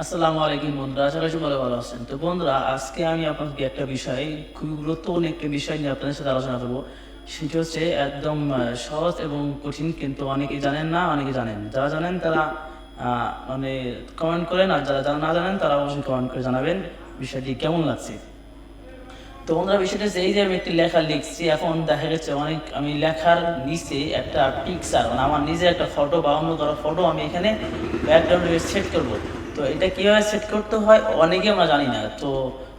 আসসালামু আলাইকুম বন্ধুরা, আশা করি সকলে ভালো আছেন। তো বন্ধুরা, আজকে আমি আপনাদেরকে একটা বিষয়, খুবই গুরুত্বপূর্ণ একটা বিষয় নিয়ে আপনাদের সাথে আলোচনা করবো। সেটি হচ্ছে একদম সহজ এবং কঠিন, কিন্তু অনেকেই জানেন না, অনেকে জানেন। যারা জানেন তারা মানে কমেন্ট করেন, আর যারা যারা না জানেন তারা অবশ্যই কমেন্ট করে জানাবেন বিষয়টি কেমন লাগছে। তো বন্ধুরা, বিষয়টা হচ্ছে এই যে আমি একটি লেখা লিখছি, এখন দেখা গেছে আমি লেখার নিচে একটা পিকচার, মানে আমার নিজের একটা ফটো বা অন্য কারো ফটো আমি এখানে ব্যাকগ্রাউন্ডে সেট করব। তো এটা কীভাবে সেট করতে হয় অনেকে আমরা জানি না। তো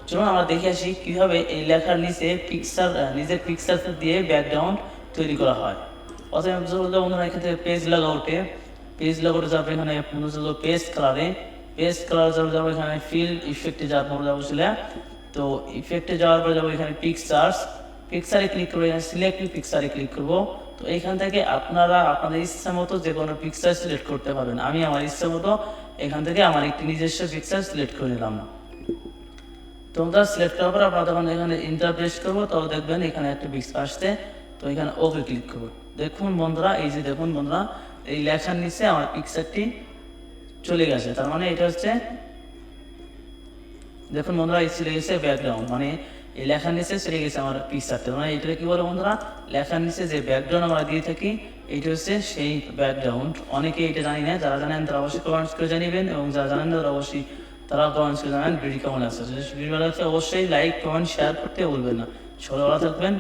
চলুন আমরা দেখে আসি কীভাবে এই লেখার নিচে নিজের পিকচার দিয়ে ব্যাকগ্রাউন্ড তৈরি করা হয়। প্রথমে বন্ধুরা এখান থেকে পেজ লাগাউটে যাবে, এখানে পেজ কালার যাবো, এখানে ফিল ইফেক্টে যাবো তো ইফেক্টে যাওয়ার পরে যাবো এখানে পিকচারে ক্লিক করবো, এখানে সিলেক্ট পিকচারে ক্লিক করবো। তো এইখান থেকে আপনারা আপনাদের ইচ্ছা মতো যে কোনো পিকচার সিলেক্ট করতে পারবেন। আমি আমার ইচ্ছা মতো এখান থেকে আমার একটি নিজস্ব পিকচার সিলেক্ট করে নিলাম। তোমরা সিলেক্ট করার পর আপনারা যখন এখানে ইন্টার প্রেস করবো, তবে দেখবেন এখানে একটা পিকচার আসছে। তো এখানে ওকে ক্লিক করবো। দেখুন বন্ধুরা, এই লেখার নিচে আমার পিকচারটি চলে গেছে। তার মানে এটা হচ্ছে, দেখুন বন্ধুরা, এই চলে গেছে ব্যাকগ্রাউন্ড, মানে এই লেখার নিচে চলে গেছে আমার পিকচারটা। মানে এটা কি বলে বন্ধুরা, লেখার নিচে যে ব্যাকগ্রাউন্ড আমরা দিয়ে থাকি এইটা হচ্ছে সেই ব্যাকগ্রাউন্ড। অনেকে এটা জানি না, যারা জানেন তারা অবশ্যই কমেন্টস করে জানিবেন, এবং যারা জানেন তারা অবশ্যই কমেন্টস করে জানাবেন ভিডিও কেমন লাগছে। যদি ভিডিও ভালো লাগছে অবশ্যই লাইক, কমেন্ট, শেয়ার করতে ভুলবেন না। সবাই ভালো থাকবেন।